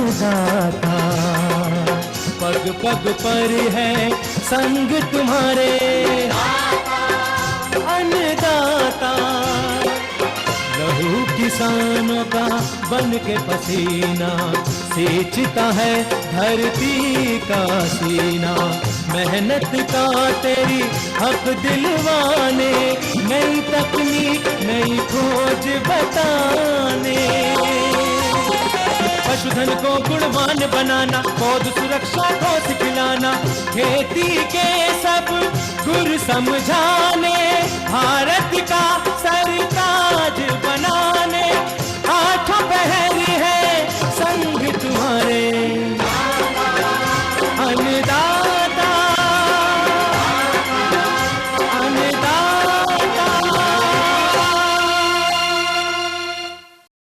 अन्नदाता, पग पग पर है संग तुम्हारे अन्नदाता। लहू किसानों का बन के पसीना सींचता है धरती का सीना। मेहनत का तेरी हक दिलवाने, नई तकनीक नई खोज बताने। पशुधन को गुणवान बनाना, पौध सुरक्षा को सिखलाना, खेती के सब गुर समझाने, भारत का सरताज बनाने। आठों पहर है संग तुम्हारे अन्नदाता, अन्नदाता।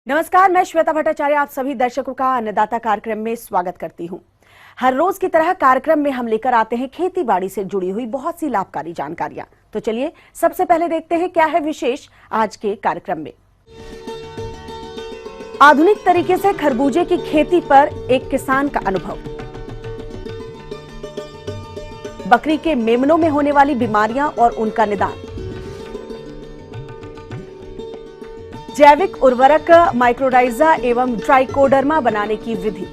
नमस्कार, मैं श्वेता भट्टाचार्य आप सभी दर्शकों का अन्नदाता कार्यक्रम में स्वागत करती हूं। हर रोज की तरह कार्यक्रम में हम लेकर आते हैं खेती बाड़ी से जुड़ी हुई बहुत सी लाभकारी जानकारियां। तो चलिए सबसे पहले देखते हैं क्या है विशेष आज के कार्यक्रम में। आधुनिक तरीके से खरबूजे की खेती पर एक किसान का अनुभव। बकरी के मेमनों में होने वाली बीमारियां और उनका निदान। जैविक उर्वरक माइक्रोराइजा एवं ट्राइकोडर्मा बनाने की विधि।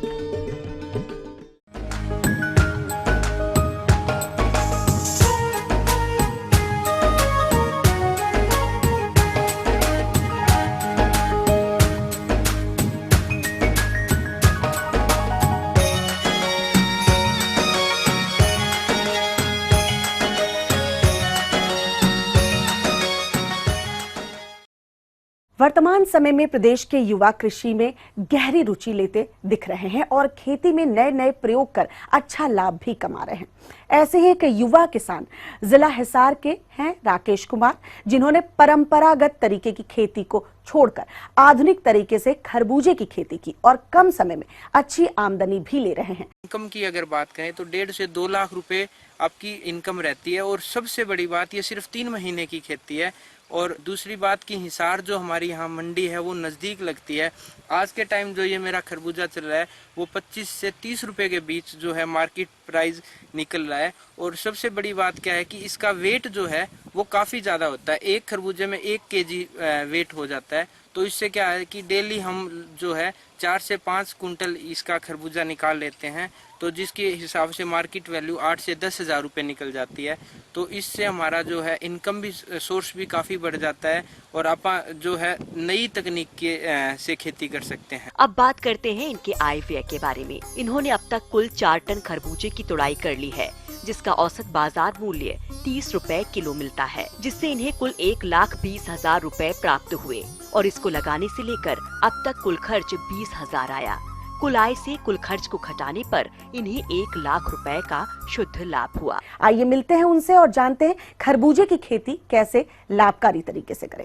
वर्तमान समय में प्रदेश के युवा कृषि में गहरी रुचि लेते दिख रहे हैं और खेती में नए नए प्रयोग कर अच्छा लाभ भी कमा रहे हैं। ऐसे ही एक युवा किसान जिला हिसार के हैं राकेश कुमार, जिन्होंने परंपरागत तरीके की खेती को छोड़कर आधुनिक तरीके से खरबूजे की खेती की और कम समय में अच्छी आमदनी भी ले रहे हैं। इनकम की अगर बात करें तो 1.5 से 2 लाख रुपए आपकी इनकम रहती है। और सबसे बड़ी बात ये सिर्फ 3 महीने की खेती है। और दूसरी बात की हिसार जो हमारी यहाँ मंडी है वो नज़दीक लगती है। आज के टाइम जो ये मेरा खरबूजा चल रहा है वो 25 से 30 रुपए के बीच जो है मार्केट प्राइस निकल रहा है। और सबसे बड़ी बात क्या है कि इसका वेट जो है वो काफ़ी ज़्यादा होता है। एक खरबूजे में 1 केजी वेट हो जाता है। तो इससे क्या है कि डेली हम जो है 4 से 5 कुंटल इसका खरबूजा निकाल लेते हैं। तो जिसके हिसाब से मार्केट वैल्यू 8 से 10 हज़ार रुपये निकल जाती है। तो इससे हमारा जो है इनकम भी सोर्स भी काफ़ी बढ़ जाता है और आप जो है नई तकनीक के से खेती कर सकते हैं। अब बात करते हैं इनके आय व्यय के बारे में। इन्होंने अब तक कुल 4 टन खरबूजे की तुड़ाई कर ली है, जिसका औसत बाजार मूल्य 30 रुपए किलो मिलता है, जिससे इन्हें कुल 1,20,000 रुपए प्राप्त हुए। और इसको लगाने से लेकर अब तक कुल खर्च 20,000 आया। कुल आय से कुल खर्च को घटाने पर इन्हें 1 लाख रुपए का शुद्ध लाभ हुआ। आइए मिलते हैं उनसे और जानते हैं खरबूजे की खेती कैसे लाभकारी तरीके से करें।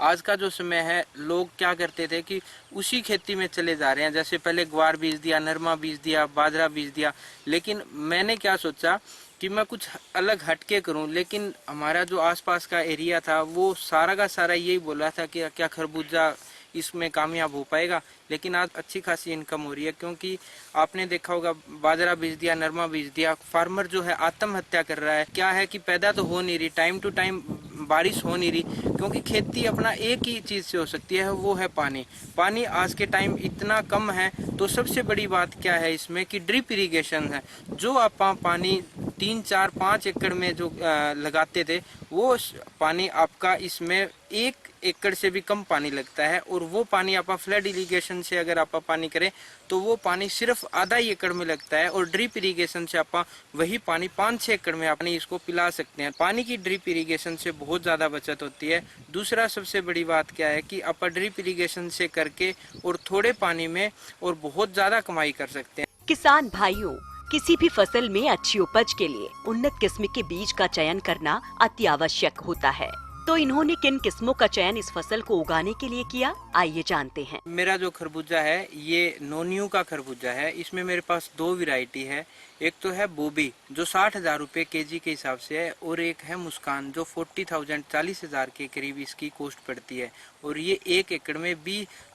आज का जो समय है लोग क्या करते थे कि उसी खेती में चले जा रहे हैं। जैसे पहले ग्वार बीज दिया, नरमा बीज दिया, बाजरा बीज दिया। लेकिन मैंने क्या सोचा कि मैं कुछ अलग हटके करूं। लेकिन हमारा जो आसपास का एरिया था वो सारा का सारा यही बोल रहा था कि क्या खरबूजा इसमें कामयाब हो पाएगा। लेकिन आज अच्छी खासी इनकम हो रही है, क्योंकि आपने देखा होगा बाजरा बीज दिया, नरमा बीज दिया, फार्मर जो है आत्महत्या कर रहा है। क्या है कि पैदा तो हो नहीं रही, टाइम टू टाइम बारिश हो नहीं रही, क्योंकि खेती अपना एक ही चीज़ से हो सकती है, वो है पानी। पानी आज के टाइम इतना कम है। तो सबसे बड़ी बात क्या है इसमें कि ड्रिप इरिगेशन है। जो आप पानी 3, 4, 5 एकड़ में जो लगाते थे वो पानी आपका इसमें 1 एकड़ से भी कम पानी लगता है। और वो पानी आप फ्लड इरिगेशन से अगर आप पानी करें तो वो पानी सिर्फ आधा ही एकड़ में लगता है। और ड्रिप इरिगेशन से आप वही पानी 5-6 एकड़ में अपने इसको पिला सकते हैं। पानी की ड्रिप इरिगेशन से बहुत ज़्यादा बचत होती है। दूसरा सबसे बड़ी बात क्या है कि आप ड्रिप इरिगेशन से करके और थोड़े पानी में और बहुत ज़्यादा कमाई कर सकते हैं। किसान भाइयों, किसी भी फसल में अच्छी उपज के लिए उन्नत किस्म के बीज का चयन करना अति आवश्यक होता है। तो इन्होंने किन किस्मों का चयन इस फसल को उगाने के लिए किया, आइए जानते हैं। मेरा जो खरबूजा है ये नोनियो का खरबूजा है। इसमें मेरे पास 2 वैरायटी है। एक तो है बोबी जो 60,000 रुपये केजी के हिसाब से है, और एक है मुस्कान जो 40,000 के करीब इसकी कॉस्ट पड़ती है। और ये 1 एकड़ में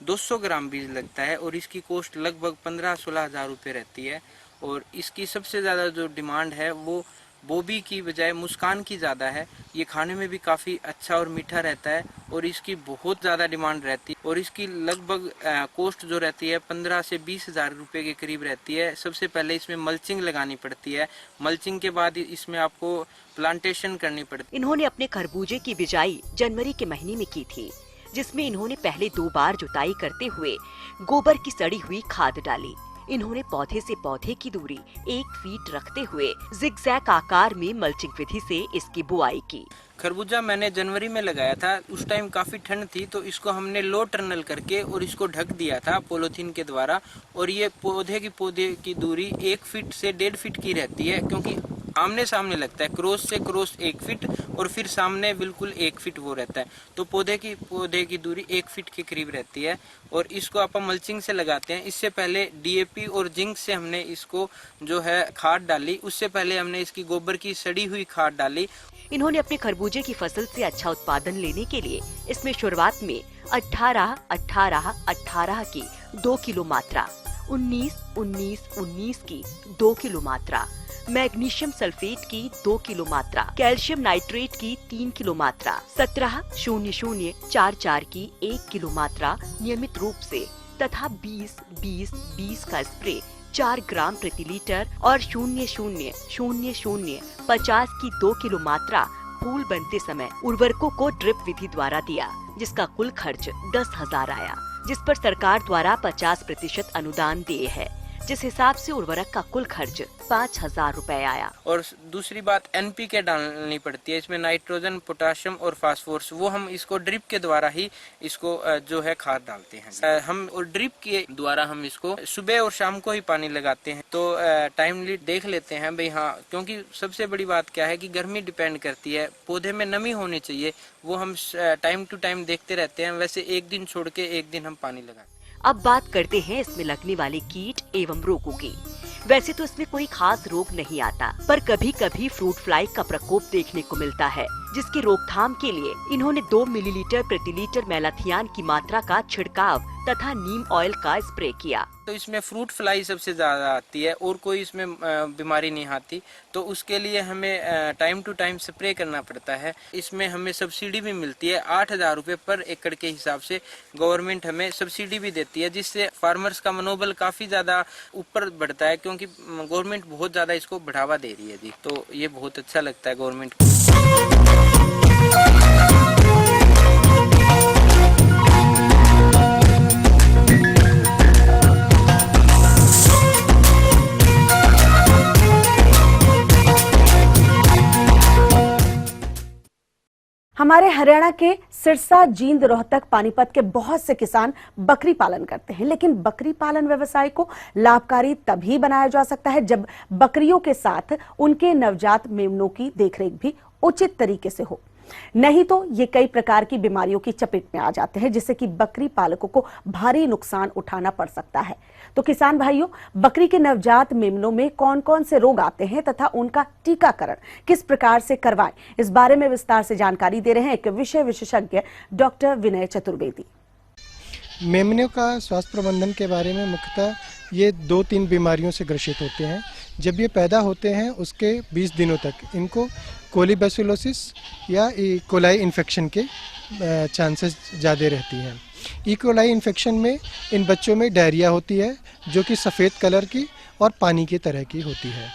200 ग्राम बीज लगता है और इसकी कॉस्ट लगभग 15-16 हज़ार रुपये रहती है। और इसकी सबसे ज़्यादा जो डिमांड है वो बोबी की बजाय मुस्कान की ज़्यादा है। ये खाने में भी काफ़ी अच्छा और मीठा रहता है और इसकी बहुत ज़्यादा डिमांड रहती है। और इसकी लगभग कॉस्ट जो रहती है 15 से 20 हज़ार रुपये के करीब रहती है। सबसे पहले इसमें मल्चिंग लगानी पड़ती है, मल्चिंग के बाद इसमें आपको प्लांटेशन करनी पड़ती है। इन्होंने अपने खरबूजे की बिजाई जनवरी के महीने में की थी, जिसमें इन्होंने पहले 2 बार जुताई करते हुए गोबर की सड़ी हुई खाद डाली। इन्होंने पौधे से पौधे की दूरी 1 फीट रखते हुए जिगजैग आकार में मल्चिंग विधि से इसकी बुआई की। खरबूजा मैंने जनवरी में लगाया था, उस टाइम काफ़ी ठंड थी तो इसको हमने लो टर्नल करके और इसको ढक दिया था पॉलीथीन के द्वारा। और ये पौधे की दूरी 1 फीट से 1.5 फीट की रहती है, क्योंकि आमने सामने लगता है, क्रॉस से क्रॉस 1 फीट और फिर सामने बिल्कुल 1 फीट वो रहता है। तो पौधे की दूरी 1 फीट के करीब रहती है। और इसको आप मल्चिंग से लगाते हैं। इससे पहले DAP और जिंक से हमने इसको जो है खाद डाली, उससे पहले हमने इसकी गोबर की सड़ी हुई खाद डाली। इन्होंने अपने खरबूजे की फसल से अच्छा उत्पादन लेने के लिए इसमें शुरुआत में 18-18-18 की 2 किलो मात्रा, 19-19-19 की 2 किलो मात्रा, मैग्नीशियम सल्फेट की 2 किलो मात्रा, कैल्शियम नाइट्रेट की 3 किलो मात्रा, 17-00-44 की 1 किलो मात्रा नियमित रूप से तथा 20-20-20 का स्प्रे 4 ग्राम प्रति लीटर और 00-00-50 की 2 किलो मात्रा फूल बनते समय उर्वरकों को ड्रिप विधि द्वारा दिया, जिसका कुल खर्च 10,000 आया, जिस पर सरकार द्वारा 50% अनुदान दिए है, जिस हिसाब से उर्वरक का कुल खर्च 5,000 रुपए आया। और दूसरी बात NPK डालनी पड़ती है इसमें, नाइट्रोजन, पोटाशियम और फास्फोरस। वो हम इसको ड्रिप के द्वारा ही इसको जो है खाद डालते हैं हम। और ड्रिप के द्वारा हम इसको सुबह और शाम को ही पानी लगाते हैं। तो टाइमली देख लेते हैं भाई, हाँ, क्योंकि सबसे बड़ी बात क्या है कि गर्मी डिपेंड करती है, पौधे में नमी होनी चाहिए, वो हम टाइम टू टाइम देखते रहते हैं। वैसे 1 दिन छोड़ के 1 दिन हम पानी लगाते हैं। अब बात करते हैं इसमें लगने वाले कीट एवं रोगों की। वैसे तो इसमें कोई खास रोग नहीं आता, पर कभी कभी फ्रूट फ्लाई का प्रकोप देखने को मिलता है, जिसकी रोकथाम के लिए इन्होंने 2 मिलीलीटर प्रति लीटर मेलाथियान की मात्रा का छिड़काव तथा नीम ऑयल का स्प्रे किया। तो इसमें फ्रूट फ्लाई सबसे ज्यादा आती है और कोई इसमें बीमारी नहीं आती, तो उसके लिए हमें टाइम टू टाइम स्प्रे करना पड़ता है। इसमें हमें सब्सिडी भी मिलती है, 8,000 रुपये पर एकड़ के हिसाब से गवर्नमेंट हमें सब्सिडी भी देती है, जिससे फार्मर्स का मनोबल काफी ज्यादा ऊपर बढ़ता है, क्योंकि गवर्नमेंट बहुत ज्यादा इसको बढ़ावा दे रही है जी। तो ये बहुत अच्छा लगता है गवर्नमेंट को। हमारे हरियाणा के सिरसा, जींद, रोहतक, पानीपत के बहुत से किसान बकरी पालन करते हैं, लेकिन बकरी पालन व्यवसाय को लाभकारी तभी बनाया जा सकता है जब बकरियों के साथ उनके नवजात मेमनों की देखरेख भी उचित तरीके से हो। नहीं तो ये कई प्रकार की बीमारियों की चपेट में आ जाते हैं, जिससे कि बकरी पालकों को भारी नुकसान उठाना पड़ सकता है। तो किसान भाइयों, बकरी के नवजात मेमनों में कौन कौन से रोग आते हैं तथा उनका टीकाकरण किस प्रकार से करवाएं, इस बारे में विस्तार से जानकारी दे रहे हैं एक विषय विशेषज्ञ डॉक्टर विनय चतुर्वेदी। मेमनों का स्वास्थ्य प्रबंधन के बारे में मुख्यतः ये 2-3 बीमारियों से ग्रसित होते हैं। जब ये पैदा होते हैं उसके 20 दिनों तक इनको कोलीबैसिलोसिस या ई कोलाई इन्फेक्शन के चांसेस ज़्यादा रहती हैं। ई कोलाई इन्फेक्शन में इन बच्चों में डायरिया होती है, जो कि सफ़ेद कलर की और पानी की तरह की होती है।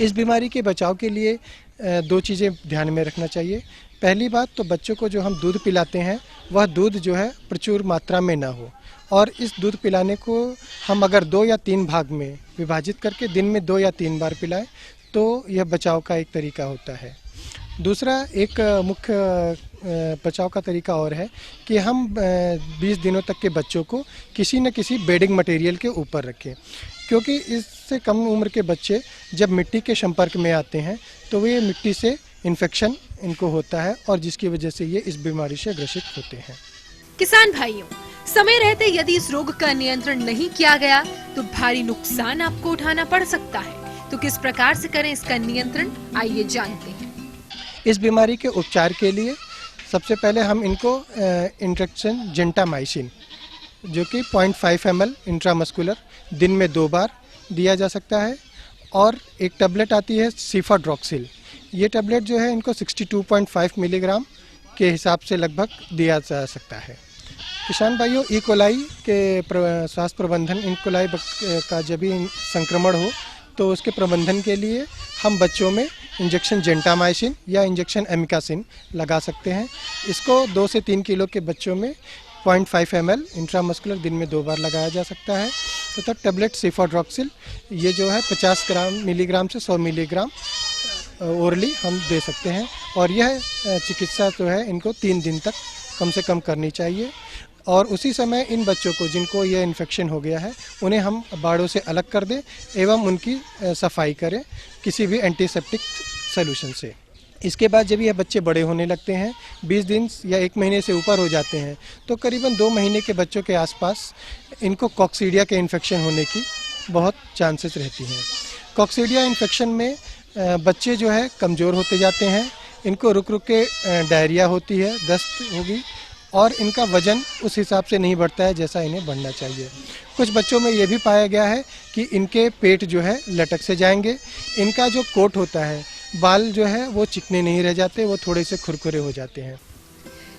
इस बीमारी के बचाव के लिए 2 चीज़ें ध्यान में रखना चाहिए। पहली बात तो बच्चों को जो हम दूध पिलाते हैं वह दूध जो है प्रचुर मात्रा में ना हो, और इस दूध पिलाने को हम अगर 2 या 3 भाग में विभाजित करके दिन में 2 या 3 बार पिलाएं तो यह बचाव का एक तरीका होता है। दूसरा एक मुख्य बचाव का तरीका और है कि हम 20 दिनों तक के बच्चों को किसी न किसी बेडिंग मटेरियल के ऊपर रखें, क्योंकि इससे कम उम्र के बच्चे जब मिट्टी के संपर्क में आते हैं तो वे मिट्टी से इन्फेक्शन इनको होता है और जिसकी वजह से ये इस बीमारी से ग्रसित होते हैं। किसान भाइयों, समय रहते यदि इस रोग का नियंत्रण नहीं किया गया तो भारी नुकसान आपको उठाना पड़ सकता है। तो किस प्रकार से करें इसका नियंत्रण, आइए जानते हैं। इस बीमारी के उपचार के लिए सबसे पहले हम इनको इंजेक्शन जेंटामाइसिन जो कि 0.5 ml इंट्रामस्कुलर दिन में 2 बार दिया जा सकता है, और एक टैबलेट आती है सिफाड्रॉक्सिल। ये टैबलेट जो है इनको 62.5 मिलीग्राम के हिसाब से लगभग दिया जा सकता है। किसान भाइयों, ई कोलाई के स्वास्थ्य प्रबंधन, ई कोलाई का जब भी संक्रमण हो तो उसके प्रबंधन के लिए हम बच्चों में इंजेक्शन जेंटामाइसिन या इंजेक्शन एमिकासिन लगा सकते हैं। इसको 2 से 3 किलो के बच्चों में 0.5 ml इंट्रामस्कुलर दिन में 2 बार लगाया जा सकता है। तो टैबलेट सिफाड्रॉक्सिल ये जो है 50 मिलीग्राम से 100 मिलीग्राम ओरली हम दे सकते हैं, और यह चिकित्सा जो है इनको 3 दिन तक कम से कम करनी चाहिए। और उसी समय इन बच्चों को जिनको यह इन्फेक्शन हो गया है उन्हें हम बाड़ों से अलग कर दें एवं उनकी सफाई करें किसी भी एंटीसेप्टिक सॉल्यूशन से। इसके बाद जब ये बच्चे बड़े होने लगते हैं, 20 दिन या 1 महीने से ऊपर हो जाते हैं, तो करीबन 2 महीने के बच्चों के आसपास इनको कॉक्सीडिया के इन्फेक्शन होने की बहुत चांसेस रहती हैं। कॉक्सीडिया इन्फेक्शन में बच्चे जो है कमज़ोर होते जाते हैं, इनको रुक रुक के डायरिया होती है, दस्त होगी, और इनका वजन उस हिसाब से नहीं बढ़ता है जैसा इन्हें बढ़ना चाहिए। कुछ बच्चों में ये भी पाया गया है कि इनके पेट जो है लटक से जाएंगे, इनका जो कोट होता है, बाल जो है वो चिकने नहीं रह जाते, वो थोड़े से खुरखुरे हो जाते हैं।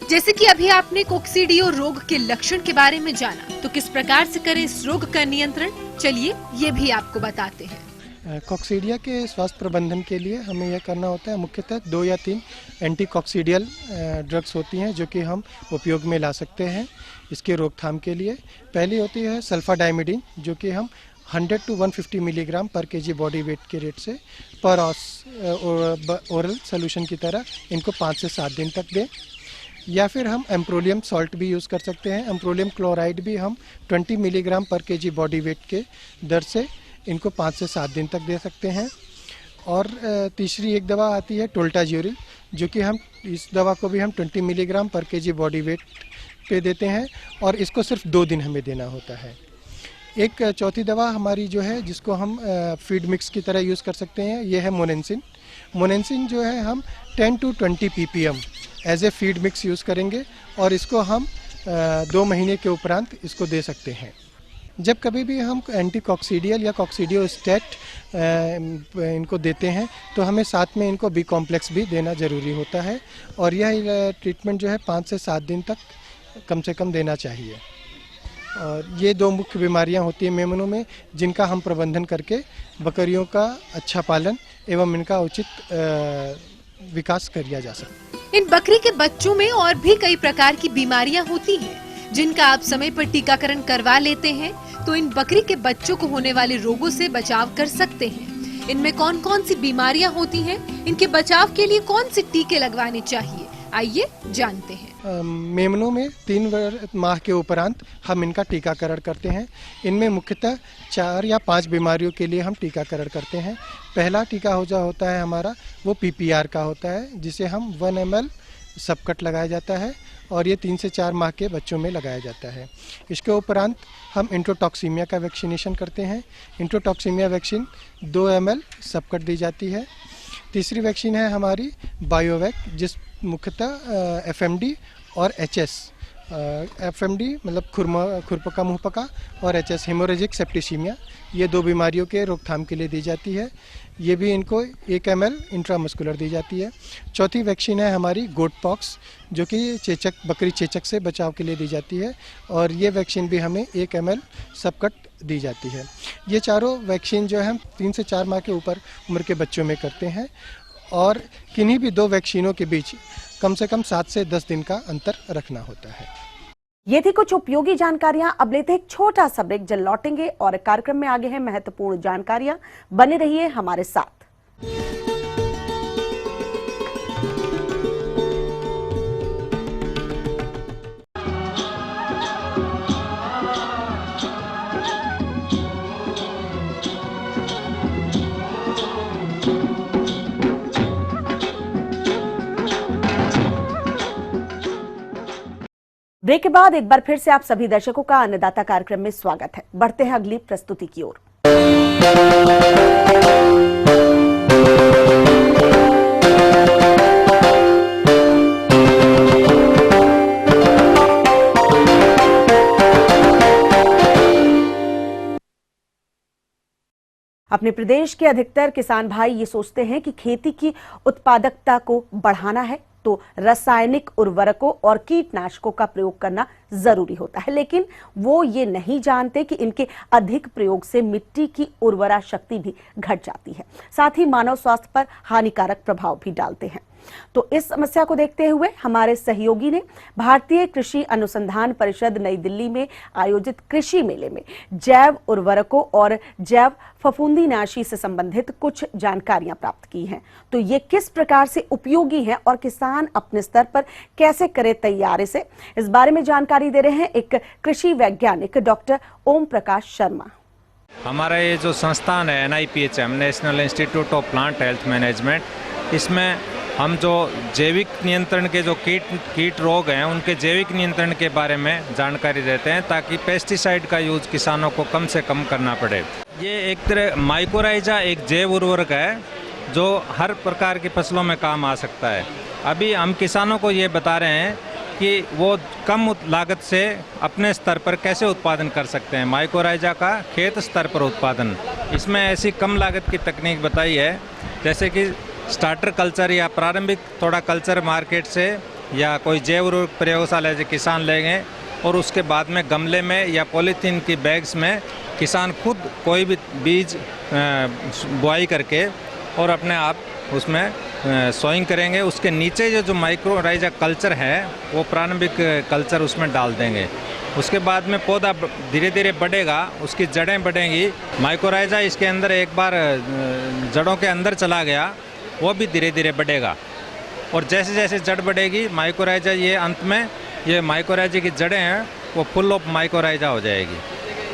जैसे कि अभी आपने कोक्सीडियो रोग के लक्षण के बारे में जाना, तो किस प्रकार से करें इस रोग का नियंत्रण, चलिए ये भी आपको बताते हैं। कॉक्सीडिया के स्वास्थ्य प्रबंधन के लिए हमें यह करना होता है, मुख्यतः 2 या 3 एंटी कॉक्सीडियल ड्रग्स होती हैं जो कि हम उपयोग में ला सकते हैं इसके रोकथाम के लिए। पहली होती है सल्फाडाइमिडीन, जो कि हम 100 to 150 मिलीग्राम पर केजी बॉडी वेट के रेट से पर ओरल सोल्यूशन की तरह इनको 5 से 7 दिन तक दें। या फिर हम एम्प्रोलियम सॉल्ट भी यूज़ कर सकते हैं। एम्प्रोलियम क्लोराइड भी हम 20 मिलीग्राम पर केजी बॉडी वेट के दर से इनको 5 से 7 दिन तक दे सकते हैं। और तीसरी एक दवा आती है टोल्टाज्यूरिल, जो कि हम इस दवा को भी हम 20 मिलीग्राम पर केजी बॉडी वेट पे देते हैं, और इसको सिर्फ 2 दिन हमें देना होता है। एक चौथी दवा हमारी जो है जिसको हम फीड मिक्स की तरह यूज़ कर सकते हैं, ये है मोनेंसिन। मोनेंसिन जो है हम 10 to 20 ppm as a feed mix use करेंगे, और इसको हम 2 महीने के उपरांत इसको दे सकते हैं। जब कभी भी हम एंटी कॉक्सीडियल या कॉक्सीडियोस्टेट इनको देते हैं तो हमें साथ में इनको बी कॉम्प्लेक्स भी देना ज़रूरी होता है, और यह ट्रीटमेंट जो है 5 से 7 दिन तक कम से कम देना चाहिए। और ये 2 मुख्य बीमारियां होती हैं मेमनों में, जिनका हम प्रबंधन करके बकरियों का अच्छा पालन एवं इनका उचित विकास किया जा सकता है। इन बकरी के बच्चों में और भी कई प्रकार की बीमारियां होती हैं, जिनका आप समय पर टीकाकरण करवा लेते हैं तो इन बकरी के बच्चों को होने वाले रोगों से बचाव कर सकते हैं। इनमें कौन कौन सी बीमारियां होती हैं, इनके बचाव के लिए कौन से टीके लगवाने चाहिए, आइए जानते हैं। मेमनों में 3 माह के उपरांत हम इनका टीकाकरण करते हैं। इनमें मुख्यतः 4 या 5 बीमारियों के लिए हम टीकाकरण करते हैं। पहला टीका होता है हमारा वो PPR का होता है, जिसे हम 1 ml सबकट लगाया जाता है, और ये 3 से 4 माह के बच्चों में लगाया जाता है। इसके उपरांत हम इंट्रोटॉक्सीमिया का वैक्सीनेशन करते हैं। इंट्रोटॉक्सीमिया वैक्सीन 2 ml सबकट दी जाती है। तीसरी वैक्सीन है हमारी बायोवैक, जिस मुख्यतः FMD और HS, FMD मतलब खुरपका मुंहपका, और HS हेमोरेजिक सेप्टिसीमिया, ये 2 बीमारियों के रोकथाम के लिए दी जाती है। ये भी इनको 1 ml इंट्रामस्कुलर दी जाती है। चौथी वैक्सीन है हमारी गोट पॉक्स, जो कि चेचक, बकरी चेचक से बचाव के लिए दी जाती है, और ये वैक्सीन भी हमें 1 ml सबकट दी जाती है। ये चारों वैक्सीन जो है हम 3 से 4 माह के ऊपर उम्र के बच्चों में करते हैं, और किन्हीं भी 2 वैक्सीनों के बीच कम से कम 7 से 10 दिन का अंतर रखना होता है। ये थी कुछ उपयोगी जानकारियां। अब लेते हैं एक छोटा सा ब्रेक, जल्द लौटेंगे और कार्यक्रम में आगे हैं महत्वपूर्ण जानकारियां। बने रहिए हमारे साथ। ब्रेक के बाद एक बार फिर से आप सभी दर्शकों का अन्नदाता कार्यक्रम में स्वागत है। बढ़ते हैं अगली प्रस्तुति की ओर। अपने प्रदेश के अधिकतर किसान भाई ये सोचते हैं कि खेती की उत्पादकता को बढ़ाना है तो रासायनिक उर्वरकों और कीटनाशकों का प्रयोग करना जरूरी होता है, लेकिन वो ये नहीं जानते कि इनके अधिक प्रयोग से मिट्टी की उर्वरा शक्ति भी घट जाती है, साथ ही मानव स्वास्थ्य पर हानिकारक प्रभाव भी डालते हैं। तो इस समस्या को देखते हुए हमारे सहयोगी ने भारतीय कृषि अनुसंधान परिषद नई दिल्ली में आयोजित कृषि मेले में जैव उर्वरकों और जैव फफूंदीनाशी से संबंधित कुछ जानकारियां प्राप्त की हैं। तो ये किस प्रकार से उपयोगी हैं और किसान अपने स्तर पर कैसे करें तैयारी से, इस बारे में जानकारी दे रहे हैं एक कृषि वैज्ञानिक डॉक्टर ओम प्रकाश शर्मा। हमारा ये जो संस्थान है NIPHM, national institute of plant health management, इसमें हम जो जैविक नियंत्रण के जो कीट रोग हैं उनके जैविक नियंत्रण के बारे में जानकारी देते हैं ताकि पेस्टिसाइड का यूज किसानों को कम से कम करना पड़े। ये एक तरह माइकोराइजा एक जैव उर्वरक है जो हर प्रकार की फसलों में काम आ सकता है। अभी हम किसानों को ये बता रहे हैं कि वो कम लागत से अपने स्तर पर कैसे उत्पादन कर सकते हैं। माइकोराइजा का खेत स्तर पर उत्पादन, इसमें ऐसी कम लागत की तकनीक बताई है जैसे कि स्टार्टर कल्चर या प्रारंभिक थोड़ा कल्चर मार्केट से या कोई जैव उर्वरक प्रयोगशाला से किसान लेंगे और उसके बाद में गमले में या पॉलीथीन की बैग्स में किसान खुद कोई भी बीज बुआई करके और अपने आप उसमें सोइंग करेंगे। उसके नीचे जो माइक्रोराइजा कल्चर है वो प्रारंभिक कल्चर उसमें डाल देंगे। उसके बाद में पौधा धीरे धीरे बढ़ेगा, उसकी जड़ें बढ़ेंगी। माइक्रोराइजा इसके अंदर एक बार जड़ों के अंदर चला गया वो भी धीरे धीरे बढ़ेगा और जैसे जैसे जड़ बढ़ेगी माइकोराइजा ये अंत में ये माइकोराइजा की जड़ें हैं वो फुल ऑफ माइकोराइजा हो जाएगी।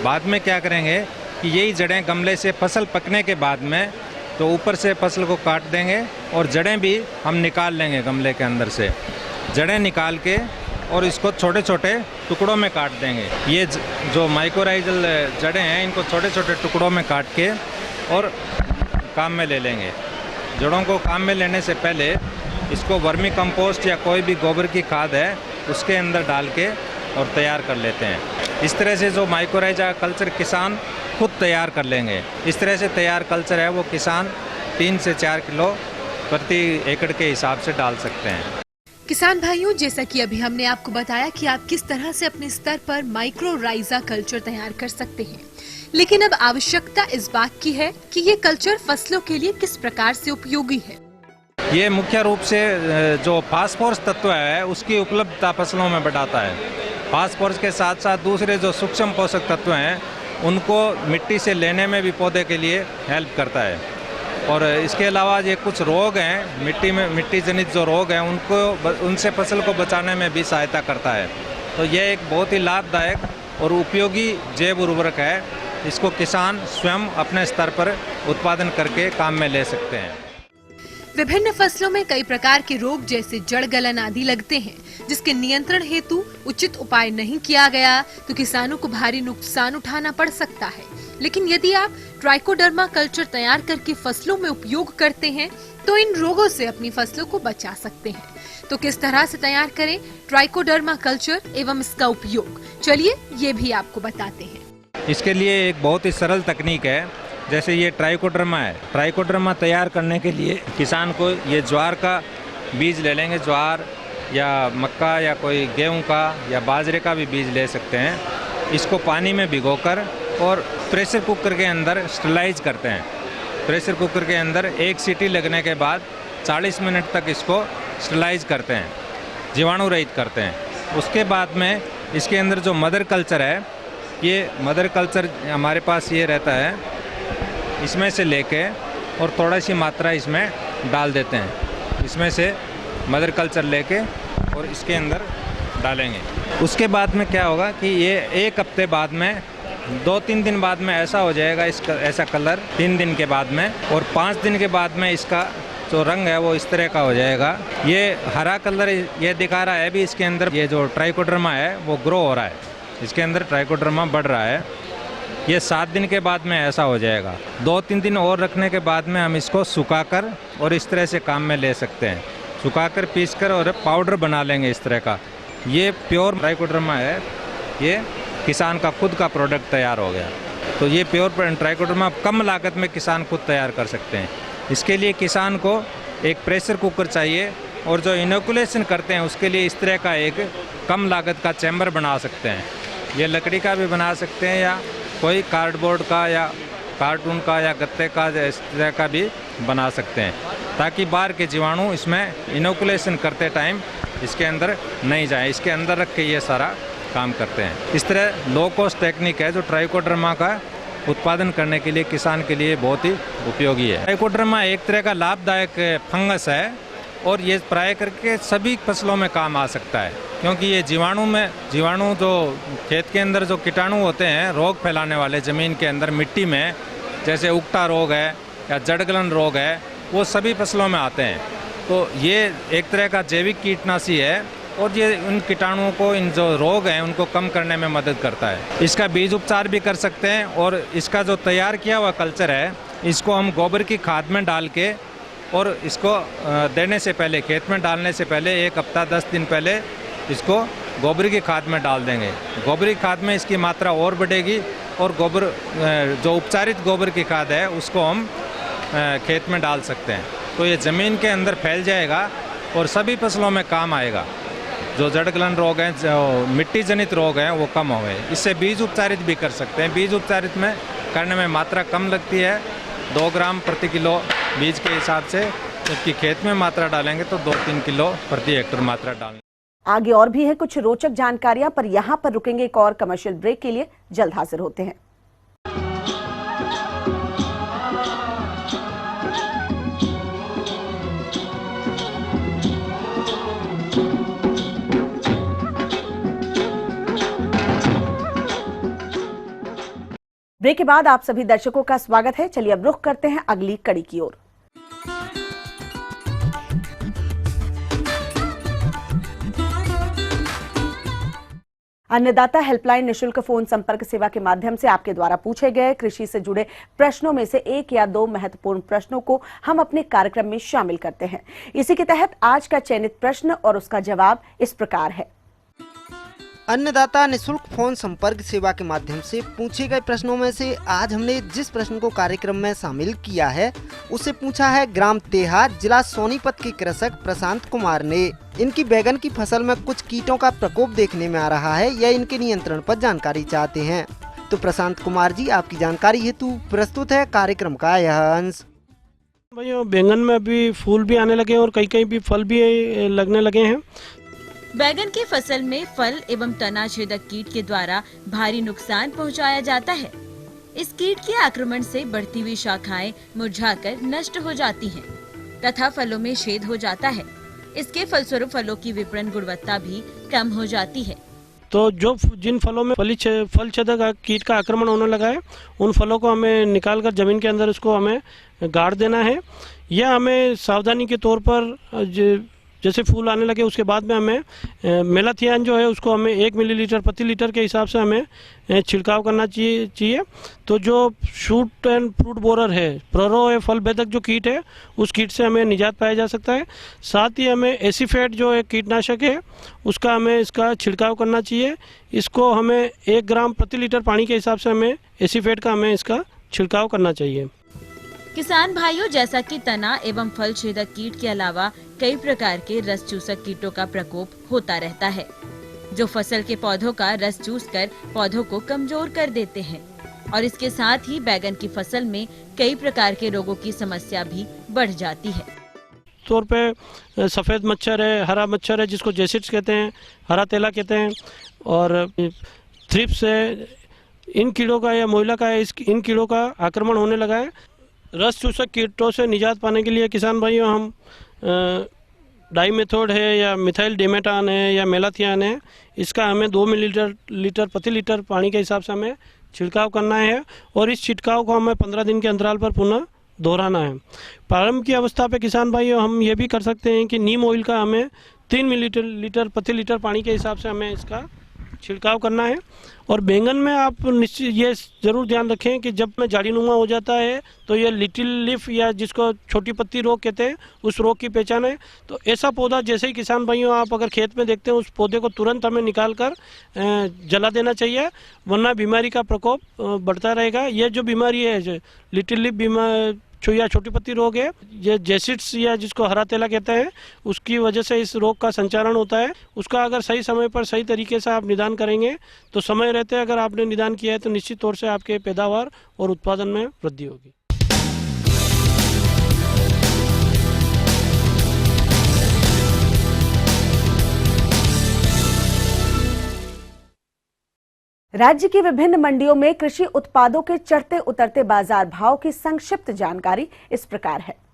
बाद में क्या करेंगे कि यही जड़ें गमले से फसल पकने के बाद में तो ऊपर से फसल को काट देंगे और जड़ें भी हम निकाल लेंगे गमले के अंदर से। जड़ें निकाल के और इसको छोटे छोटे टुकड़ों में काट देंगे। ये जो माइकोराइजल जड़ें हैं इनको छोटे छोटे टुकड़ों में काट के और काम में ले लेंगे। जड़ों को काम में लेने से पहले इसको वर्मी कंपोस्ट या कोई भी गोबर की खाद है उसके अंदर डाल के और तैयार कर लेते हैं। इस तरह से जो माइकोराइजा कल्चर किसान खुद तैयार कर लेंगे। इस तरह से तैयार कल्चर है वो किसान 3 से 4 किलो प्रति एकड़ के हिसाब से डाल सकते हैं। किसान भाइयों, जैसा कि अभी हमने आपको बताया कि आप किस तरह से अपने स्तर पर माइक्रोराइजा कल्चर तैयार कर सकते हैं, लेकिन अब आवश्यकता इस बात की है कि ये कल्चर फसलों के लिए किस प्रकार से उपयोगी है। ये मुख्य रूप से जो फास्फोरस तत्व है उसकी उपलब्धता फसलों में बढ़ाता है। फास्फोरस के साथ साथ दूसरे जो सूक्ष्म पोषक तत्व हैं उनको मिट्टी से लेने में भी पौधे के लिए हेल्प करता है। और इसके अलावा ये कुछ रोग हैं मिट्टी जनित जो रोग हैं उनसे फसल को बचाने में भी सहायता करता है। तो ये एक बहुत ही लाभदायक और उपयोगी जैव उर्वरक है। इसको किसान स्वयं अपने स्तर पर उत्पादन करके काम में ले सकते हैं। विभिन्न फसलों में कई प्रकार के रोग जैसे जड़ गलन आदि लगते हैं, जिसके नियंत्रण हेतु उचित उपाय नहीं किया गया तो किसानों को भारी नुकसान उठाना पड़ सकता है। लेकिन यदि आप ट्राइकोडर्मा कल्चर तैयार करके फसलों में उपयोग करते हैं तो इन रोगों से अपनी फसलों को बचा सकते हैं। तो किस तरह से तैयार करें ट्राइकोडर्मा कल्चर एवं इसका उपयोग, चलिए ये भी आपको बताते हैं। इसके लिए एक बहुत ही सरल तकनीक है, जैसे ये ट्राइकोडर्मा है। ट्राइकोडर्मा तैयार करने के लिए किसान को ये ज्वार का बीज ले लेंगे, ज्वार या मक्का या कोई गेहूं का या बाजरे का भी बीज ले सकते हैं। इसको पानी में भिगोकर और प्रेशर कुकर के अंदर स्टरलाइज करते हैं। प्रेशर कुकर के अंदर 1 सीटी लगने के बाद 40 मिनट तक इसको स्टरलाइज करते हैं, जीवाणु रहित करते हैं। उसके बाद में इसके अंदर जो मदर कल्चर है, ये मदर कल्चर हमारे पास ये रहता है, इसमें से लेके और थोड़ा सी मात्रा इसमें डाल देते हैं। इसमें से मदर कल्चर लेके और इसके अंदर डालेंगे। उसके बाद में क्या होगा कि ये 1 हफ्ते बाद में 2-3 दिन बाद में ऐसा हो जाएगा इसका ऐसा कलर, 3 दिन के बाद में, और 5 दिन के बाद में इसका जो रंग है वो इस तरह का हो जाएगा। ये हरा कलर ये दिखा रहा है, भी इसके अंदर ये जो ट्राइकोडर्मा है वो ग्रो हो रहा है, इसके अंदर ट्राइकोडर्मा बढ़ रहा है। ये 7 दिन के बाद में ऐसा हो जाएगा। 2-3 दिन और रखने के बाद में हम इसको सुखाकर और इस तरह से काम में ले सकते हैं। सुखाकर पीसकर और पाउडर बना लेंगे इस तरह का। ये प्योर ट्राइकोडर्मा है, ये किसान का खुद का प्रोडक्ट तैयार हो गया। तो ये प्योर ट्राइकोडर्मा कम लागत में किसान खुद तैयार कर सकते हैं। इसके लिए किसान को एक प्रेशर कुकर चाहिए और जो इनोकुलेशन करते हैं उसके लिए इस तरह का एक कम लागत का चैम्बर बना सकते हैं। ये लकड़ी का भी बना सकते हैं या कोई कार्डबोर्ड का या कार्टून का या गत्ते का इस तरह का भी बना सकते हैं, ताकि बाहर के जीवाणु इसमें इनोकुलेशन करते टाइम इसके अंदर नहीं जाए। इसके अंदर रख के ये सारा काम करते हैं। इस तरह लो कॉस्ट टेक्निक है जो ट्राइकोडर्मा का उत्पादन करने के लिए किसान के लिए बहुत ही उपयोगी है। ट्राइकोडर्मा एक तरह का लाभदायक फंगस है और ये प्राय करके सभी फसलों में काम आ सकता है, क्योंकि ये जीवाणु जो खेत के अंदर जो कीटाणु होते हैं रोग फैलाने वाले ज़मीन के अंदर मिट्टी में, जैसे उगटा रोग है या जड़गलन रोग है, वो सभी फसलों में आते हैं। तो ये एक तरह का जैविक कीटनाशी है और ये उन कीटाणुओं को, इन जो रोग हैं उनको कम करने में मदद करता है। इसका बीज उपचार भी कर सकते हैं और इसका जो तैयार किया हुआ कल्चर है इसको हम गोबर की खाद में डाल के और इसको देने से पहले, खेत में डालने से पहले 1 हफ्ता 10 दिन पहले इसको गोबर की खाद में डाल देंगे। गोबर की खाद में इसकी मात्रा और बढ़ेगी और गोबर जो उपचारित गोबर की खाद है उसको हम खेत में डाल सकते हैं। तो ये ज़मीन के अंदर फैल जाएगा और सभी फसलों में काम आएगा। जो जड़गलन रोग हैं, जो मिट्टी जनित रोग हैं वो कम हो गए। इससे बीज उपचारित भी कर सकते हैं। बीज उपचारित में करने में मात्रा कम लगती है, 2 ग्राम प्रति किलो बीज के हिसाब से, जबकि खेत में मात्रा डालेंगे तो 2-3 किलो प्रति हेक्टेयर मात्रा डालेंगे। आगे और भी है कुछ रोचक जानकारियां, पर यहाँ पर रुकेंगे एक और कमर्शियल ब्रेक के लिए। जल्द हाजिर होते हैं। ब्रेक के बाद आप सभी दर्शकों का स्वागत है। चलिए अब रुख करते हैं अगली कड़ी की ओर। अन्नदाता हेल्पलाइन निशुल्क फोन संपर्क सेवा के माध्यम से आपके द्वारा पूछे गए कृषि से जुड़े प्रश्नों में से 1 या 2 महत्वपूर्ण प्रश्नों को हम अपने कार्यक्रम में शामिल करते हैं। इसी के तहत आज का चयनित प्रश्न और उसका जवाब इस प्रकार है। अन्नदाता निशुल्क फोन संपर्क सेवा के माध्यम से पूछे गए प्रश्नों में से आज हमने जिस प्रश्न को कार्यक्रम में शामिल किया है उसे पूछा है ग्राम तेहा, जिला सोनीपत के कृषक प्रशांत कुमार ने। इनकी बैगन की फसल में कुछ कीटों का प्रकोप देखने में आ रहा है, या इनके नियंत्रण पर जानकारी चाहते हैं। तो प्रशांत कुमार जी, आपकी जानकारी हेतु प्रस्तुत है कार्यक्रम का यह अंश। भैया बैंगन में अभी फूल भी आने लगे हैं और कहीं कहीं भी फल भी लगने लगे हैं। बैगन की फसल में फल एवं तना छेदक कीट के द्वारा भारी नुकसान पहुंचाया जाता है। इस कीट के आक्रमण से बढ़ती हुई शाखाएं मुरझाकर नष्ट हो जाती हैं तथा फलों में छेद हो जाता है। इसके फलस्वरूप फलों की विपणन गुणवत्ता भी कम हो जाती है। तो जो जिन फलों में फल छेदक कीट का आक्रमण होने लगा है उन फलों को हमें निकालकर जमीन के अंदर उसको हमें गाड़ देना है, या हमें सावधानी के तौर पर जैसे फूल आने लगे उसके बाद में हमें मेलाथियान जो है उसको हमें 1 मिलीलीटर प्रति लीटर के हिसाब से हमें छिड़काव करना चाहिए। तो जो शूट एंड फ्रूट बोरर है, प्ररो है फल भेदक जो कीट है, उस कीट से हमें निजात पाया जा सकता है। साथ ही हमें एसीफेट जो एक कीटनाशक है उसका हमें इसका छिड़काव करना चाहिए। इसको हमें 1 ग्राम प्रति लीटर पानी के हिसाब से हमें एसीफेट का हमें इसका छिड़काव करना चाहिए। किसान भाइयों, जैसा कि तना एवं फल छेदक कीट के अलावा कई प्रकार के रस चूसक कीटों का प्रकोप होता रहता है, जो फसल के पौधों का रस चूसकर पौधों को कमजोर कर देते हैं और इसके साथ ही बैगन की फसल में कई प्रकार के रोगों की समस्या भी बढ़ जाती है। तौर पे सफ़ेद मच्छर है, हरा मच्छर है जिसको जेसिड्स कहते हैं, हरा तेला कहते हैं, और थ्रिप्स है। इन कीड़ों का या मोइला का इन कीड़ों का आक्रमण होने लगा है। रस चूसक कीटों से निजात पाने के लिए किसान भाइयों हम डाईमेथोड है या मिथाइल डिमेटान है या मेलाथियान है, इसका हमें 2 मिलीलीटर प्रति लीटर पानी के हिसाब से हमें छिड़काव करना है और इस छिड़काव को हमें 15 दिन के अंतराल पर पुनः दोहराना है। प्रारंभ की अवस्था पे किसान भाइयों हम ये भी कर सकते हैं कि नीम ऑयल का हमें 3 मिलीलीटर प्रति लीटर पानी के हिसाब से हमें इसका छिड़काव करना है। और बैंगन में आप निश्चित ये ज़रूर ध्यान रखें कि जब में झाड़ीनुमा हो जाता है तो ये लिटिल लीफ या जिसको छोटी पत्ती रोग कहते हैं उस रोग की पहचान है। तो ऐसा पौधा जैसे ही किसान भाइयों आप अगर खेत में देखते हैं उस पौधे को तुरंत हमें निकाल कर जला देना चाहिए, वरना बीमारी का प्रकोप बढ़ता रहेगा। ये जो बीमारी है लिटिल लीफ बीमारी या छोटी पत्ती रोग है, ये जेसिड्स या जिसको हरा तेला कहते हैं उसकी वजह से इस रोग का संचारण होता है। उसका अगर सही समय पर सही तरीके से आप निदान करेंगे तो समय रहते अगर आपने निदान किया है तो निश्चित तौर से आपके पैदावार और उत्पादन में वृद्धि होगी। राज्य की विभिन्न मंडियों में कृषि उत्पादों के चढ़ते उतरते बाजार भाव की संक्षिप्त जानकारी इस प्रकार है।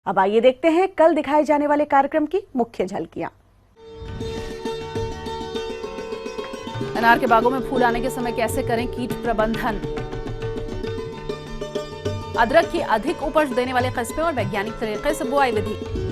अब आइए देखते हैं कल दिखाए जाने वाले कार्यक्रम की मुख्य झलकियां। अनार के बागों में फूल आने के समय कैसे करें कीट प्रबंधन, अदरक की अधिक उपज देने वाले कस्बे और वैज्ञानिक तरीके से बुआई विधि।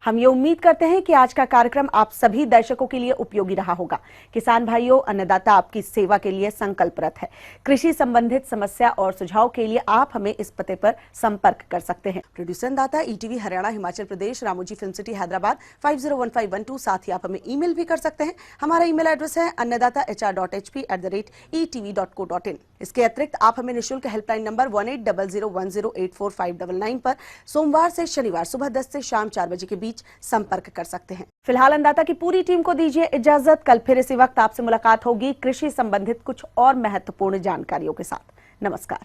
हम ये उम्मीद करते हैं कि आज का कार्यक्रम आप सभी दर्शकों के लिए उपयोगी रहा होगा। किसान भाइयों, अन्नदाता आपकी सेवा के लिए संकल्परत है। कृषि संबंधित समस्या और सुझाव के लिए आप हमें इस पते पर संपर्क कर सकते हैं। प्रोड्यूसर दाता ETV Haryana, Himachal Pradesh, Ramoji film city, Hyderabad 501512। साथ ही आप हमें ईमेल भी कर सकते हैं। हमारा ईमेल एड्रेस है annadatar.hp@etv.co.in। इसके अतिरिक्त आप हमें निःशुल्क हेल्पलाइन नंबर 180010084599 पर सोमवार से शनिवार सुबह 10 से शाम 4 बजे के बीच संपर्क कर सकते हैं। फिलहाल अन्नदाता की पूरी टीम को दीजिए इजाजत। कल फिर इसी वक्त आपसे मुलाकात होगी कृषि संबंधित कुछ और महत्वपूर्ण जानकारियों के साथ। नमस्कार।